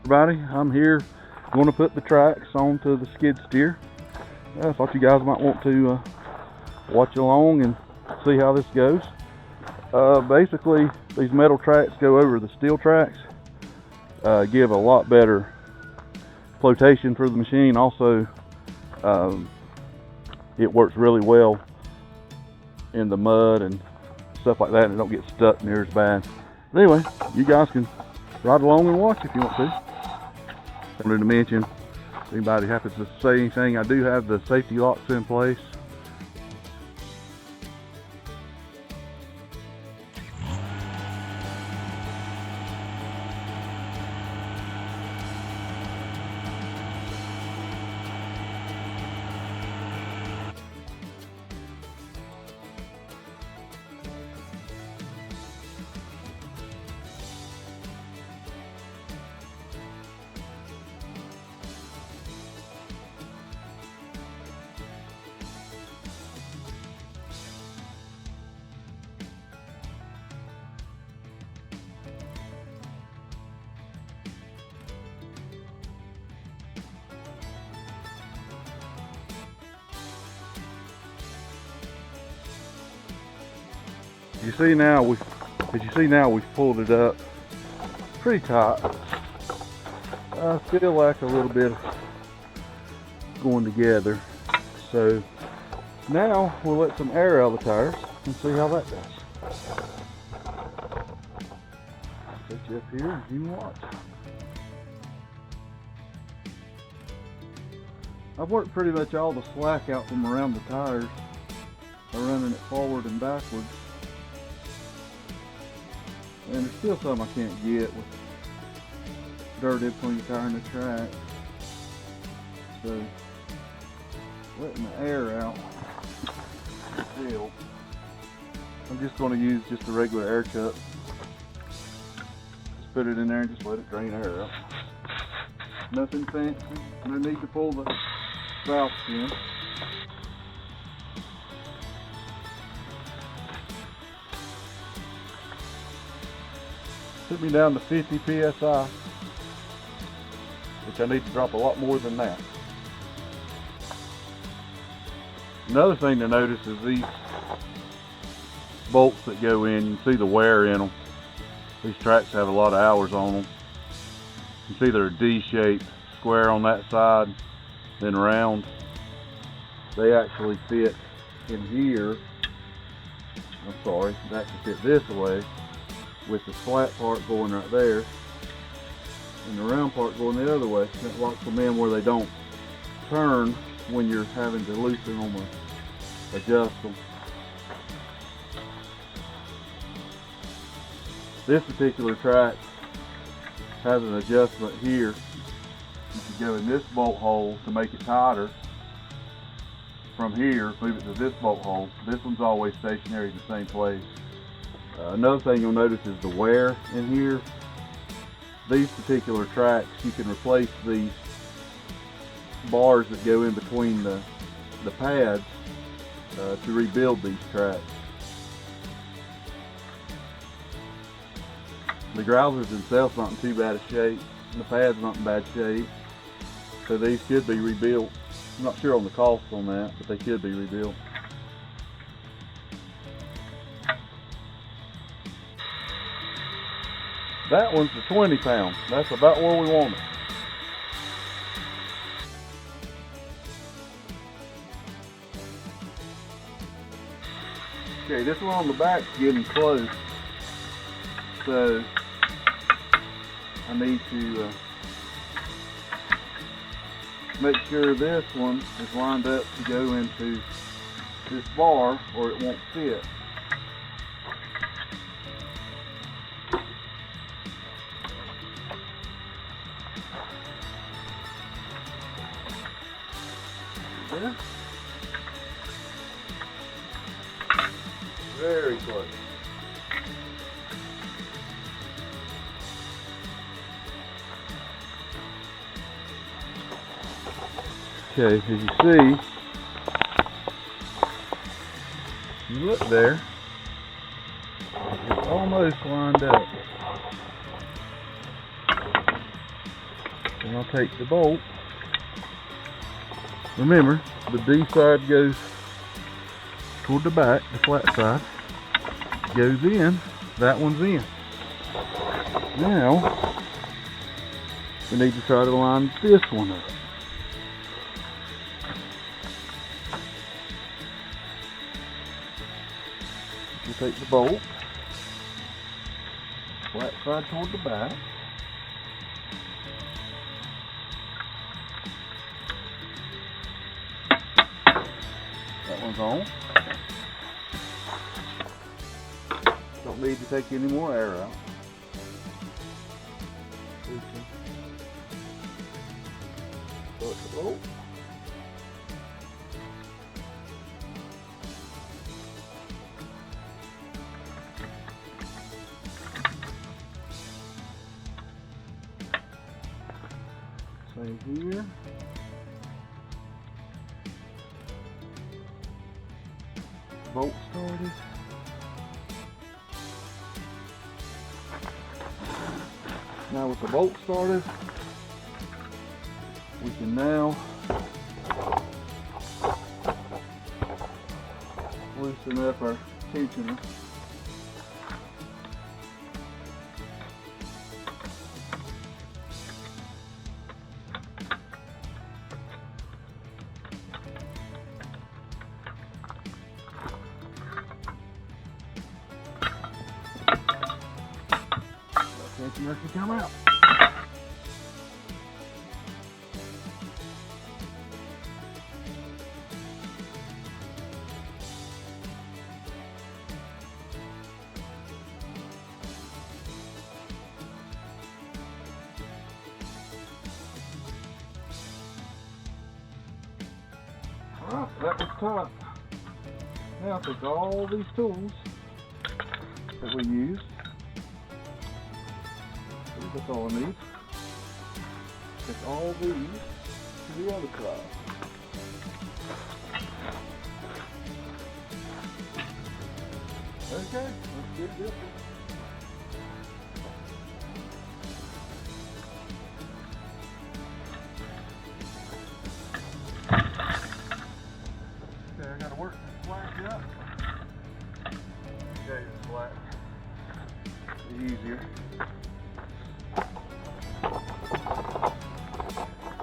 Everybody, I'm here going to put the tracks onto the skid steer. I thought you guys might want to watch along and see how this goes. Basically, these metal tracks go over the steel tracks, give a lot better flotation for the machine. Also, it works really well in the mud and stuff like that, and it don't get stuck near as bad. But anyway, you guys can ride along and watch if you want to. I wanted to mention, if anybody happens to say anything, I do have the safety locks in place. As you see now, we've pulled it up pretty tight. I feel like a little bit going together. So now we'll let some air out of the tires and see how that does. Set you up here and you can watch. I've worked pretty much all the slack out from around the tires by running it forward and backwards. And there's still some I can't get with dirt in between the tire and the track. So, letting the air out the field. I'm just going to use just a regular air cup. Just put it in there and just let it drain air out. Nothing fancy. No need to pull the valve pin. Took me down to 50 psi, which I need to drop a lot more than that. Another thing to notice is these bolts that go in. You can see the wear in them. These tracks have a lot of hours on them. You can see they're a D-shaped, square on that side, then round. They actually fit in here. I'm sorry, they actually fit this way, with the flat part going right there and the round part going the other way. That locks them in where they don't turn when you're having to loosen them or adjust them. This particular track has an adjustment here. You can go in this bolt hole to make it tighter. From here, move it to this bolt hole. This one's always stationary in the same place. Another thing you'll notice is the wear in here. These particular tracks, you can replace these bars that go in between the pads to rebuild these tracks. The grousers themselves not in too bad a shape, and the pads not in bad shape, so these could be rebuilt. I'm not sure on the cost on that, but they could be rebuilt. That one's the 20 pound. That's about where we want it. Okay, this one on the back's getting close. So I need to make sure this one is lined up to go into this bar or it won't fit. There. Very close. Okay, as you see, you look there, it's almost lined up. And I'll take the bolt. Remember, the D side goes toward the back, the flat side. Goes in, that one's in. Now, we need to try to line this one up. You take the bolt, flat side toward the back. That one's on. Don't need to take any more air out. Start the bolt. Same here. Bolt started. Now with the bolt started, we can now loosen up our tensioner. Tensioner can come out. Alright, that was tight. Now I take all these tools that we used. That's all I need. Take all these to the other side. Okay, let's get this one. Okay, I gotta work this slack up. Okay, the slack is easier.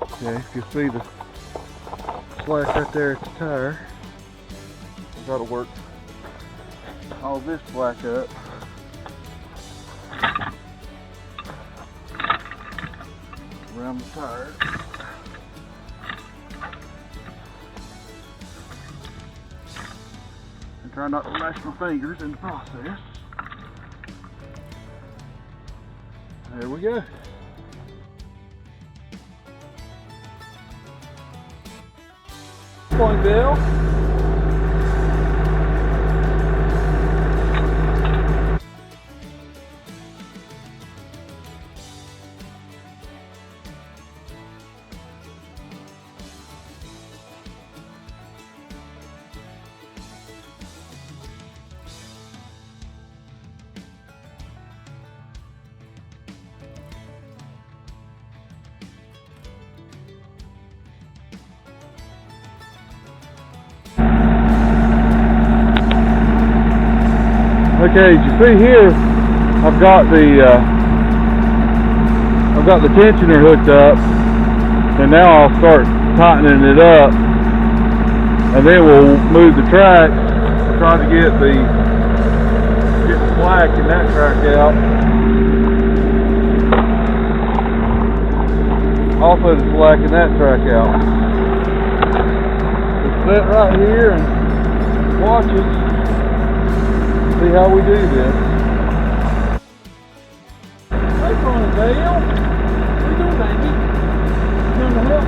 Okay, if you see the slack right there at the tire, I've got to work all this slack up. Around the tire. And try not to lash my fingers in the process. There we go. Point Bill. Okay, as you see here, I've got the tensioner hooked up, and now I'll start tightening it up, and then we'll move the track, try to get the slack in that track out. Also the slack in that track out. Just sit right here and watch us. See how we do this. Hey, Dale. What you doing, baby? You want to help?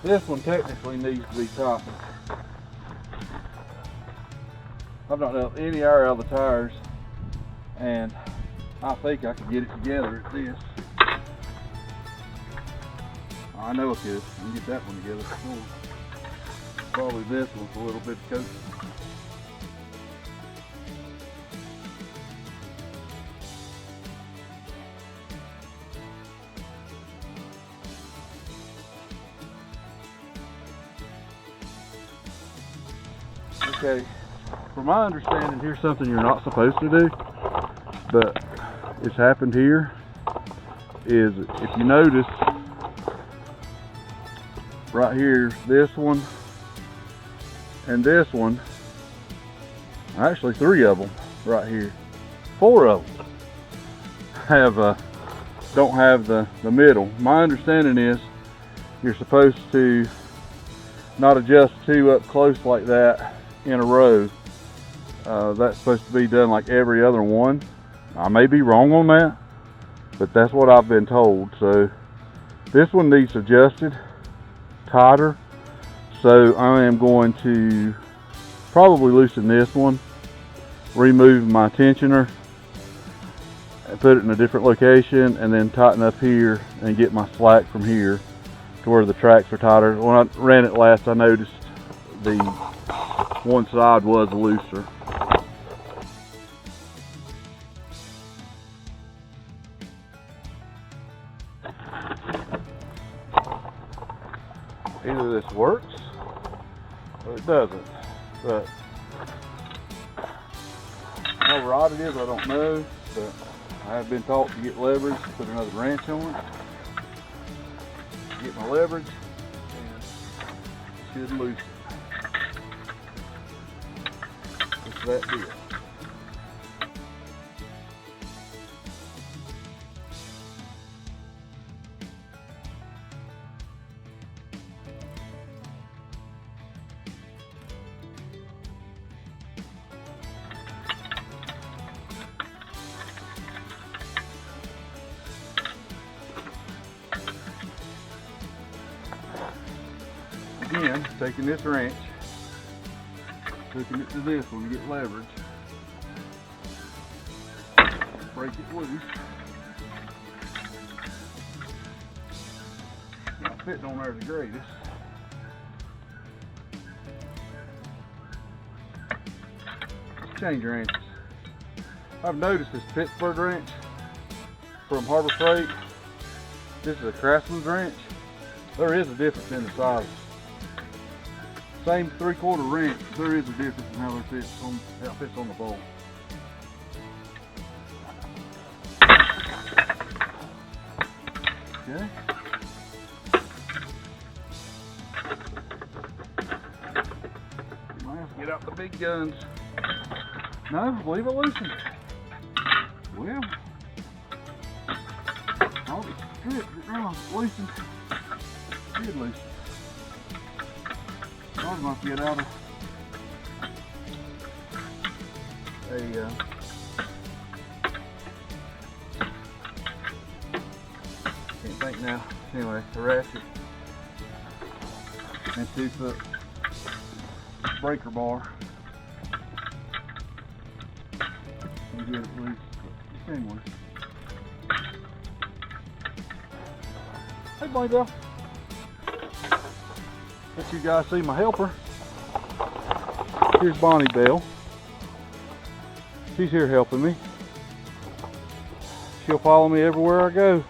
This one technically needs to be toughened. I've not done any air out of the tires, and I think I can get it together at this. I know I could. I can get that one together. Probably this one's a little bit coated. Okay, from my understanding, here's something you're not supposed to do, but it's happened here, is if you notice, right here, this one, and this one, actually 3 of them right here, 4 of them don't have the middle. My understanding is you're supposed to not adjust 2 up close like that in a row. That's supposed to be done like every other one. I may be wrong on that, but that's what I've been told. So this one needs adjusted tighter, so I am going to probably loosen this one, remove my tensioner and put it in a different location, and then tighten up here and get my slack from here to where the tracks are tighter. When I ran it last, I noticed the one side was looser. Either this works or it doesn't, but how rod it is, I don't know, but I have been taught to get leverage, put another wrench on it, get my leverage, and it should loosen. It's that deal. Again, taking this wrench, hooking it to this one to get leverage, break it loose. Not fitting on there the greatest. Let's change wrenches. I've noticed this Pittsburgh wrench from Harbor Freight. This is a Craftsman's wrench. There is a difference in the size. Same 3/4 wrench, there is a difference in how it fits on the bolt. Okay. Might have to get out the big guns. No, leave it loosened. Well, all the strips are loosened. Good loosened. I was going to get out of a can't think now. Anyway, a ratchet and 2-foot breaker bar and get it loose. Anyway. Hey, Bonnie Bell. Let you guys see my helper. Here's Bonnie Bell. She's here helping me. She'll follow me everywhere I go.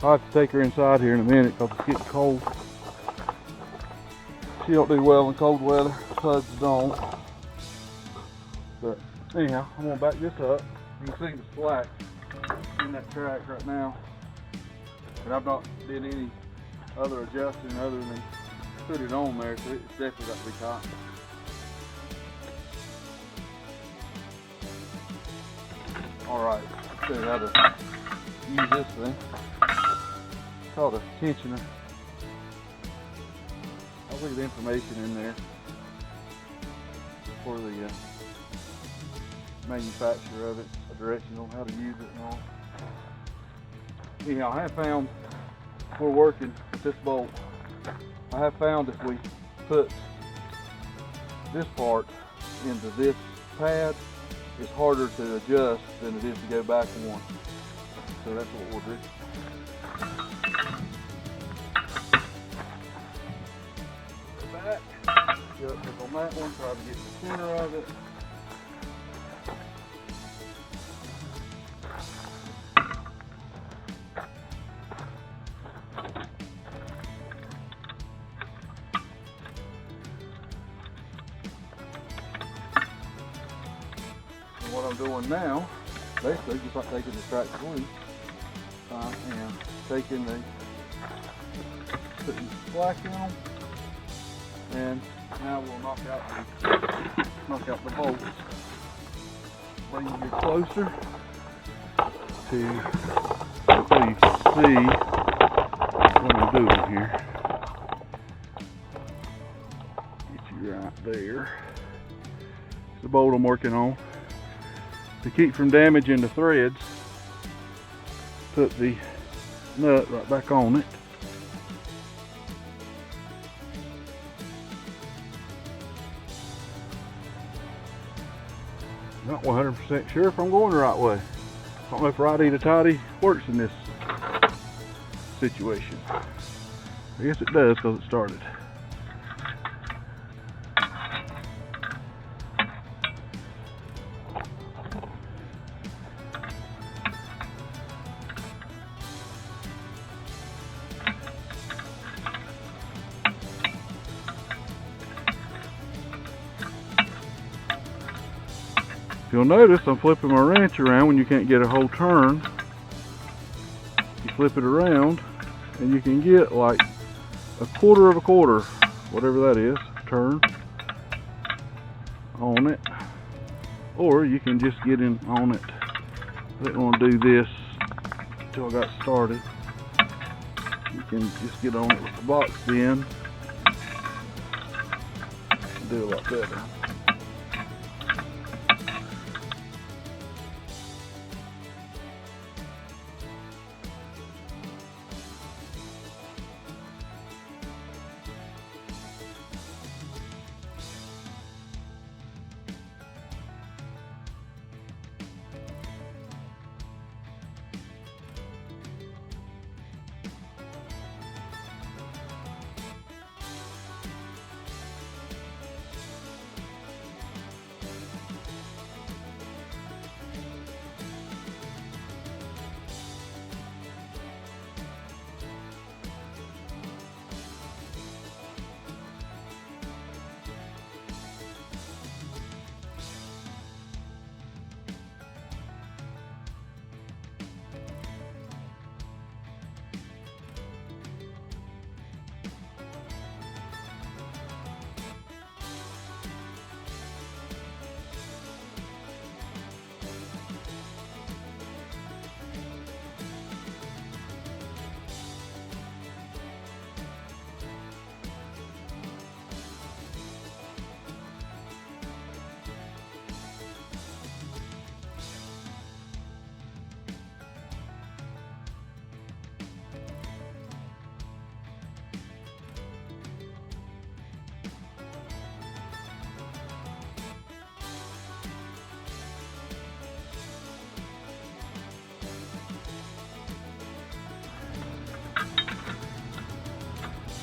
I'll have to take her inside here in a minute because it's getting cold. She don't do well in cold weather. Pugs don't. But anyhow, I'm gonna back this up. You can see the slack in that track right now. And I've not did any other adjusting other than put it on there, so it's definitely got to be tight. Alright, let's show you how to use this thing. It's called a tensioner. I'll leave the information in there for the manufacturer of it, a direction on how to use it and all. Anyhow, I have found, we're working with this bolt, I have found if we put this part into this pad, it's harder to adjust than it is to go back one. So that's what we'll do. Go back, get up on that one, try to get the center of it. I'm doing now, basically just like taking the tracks loose, I am taking putting slack in them, and now we'll knock out the bolts. Bring you closer to so you can see what I'm doing here. Get you right there. It's the bolt I'm working on. To keep from damaging the threads, put the nut right back on it. Not 100% sure if I'm going the right way. I don't know if righty-to-tighty works in this situation. I guess it does because it started. If you'll notice, I'm flipping my wrench around when you can't get a whole turn. You flip it around and you can get like a quarter of a quarter, whatever that is, turn on it. Or you can just get in on it. I didn't want to do this until I got started. You can just get on it with the box in and do a lot better.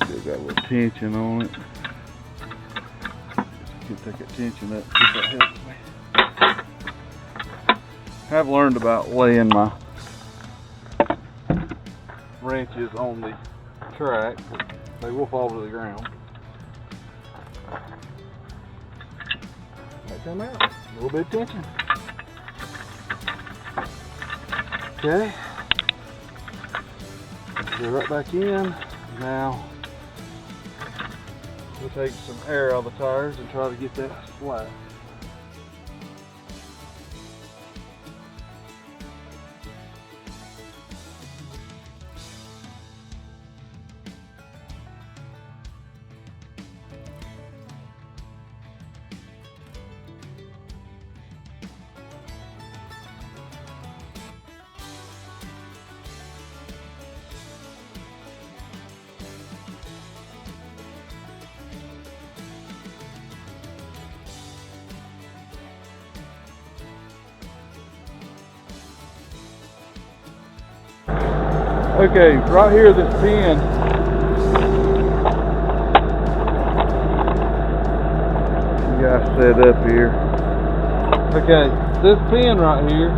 Still got a little tension on it. Just take that tension up, see if that helps me. I've learned about laying my wrenches on the track. They will fall to the ground. Might come out. A little bit of tension. Okay. Go right back in. Now we'll take some air out of the tires and try to get that flat. Okay, right here, this pin, you guys set up here. Okay, this pin right here,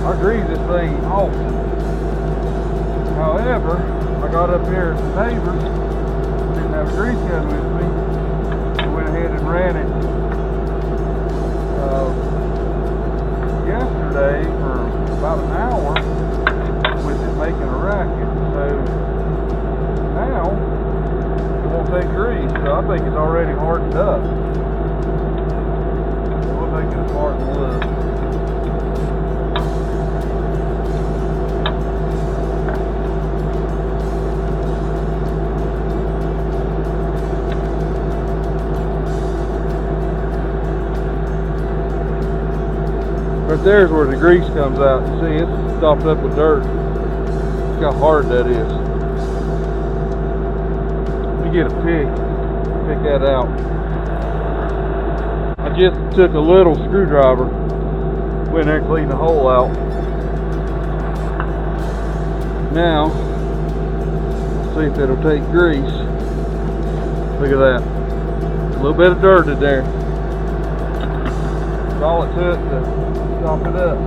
I greased this thing off. However, I got up here at the neighbors, didn't have have a grease gun with me. I went ahead and ran it yesterday for about an hour with it making a racket. So now it won't take grease. So I think it's already hardened up. We'll make it as hard as wood. Right there's where the grease comes out. You see, it's stopped up with dirt. Look how hard that is. Let me get a pick that out. I just took a little screwdriver, went there and cleaned the hole out. Now, let's see if it'll take grease. Look at that. A little bit of dirt in there. That's all it took to stop it up.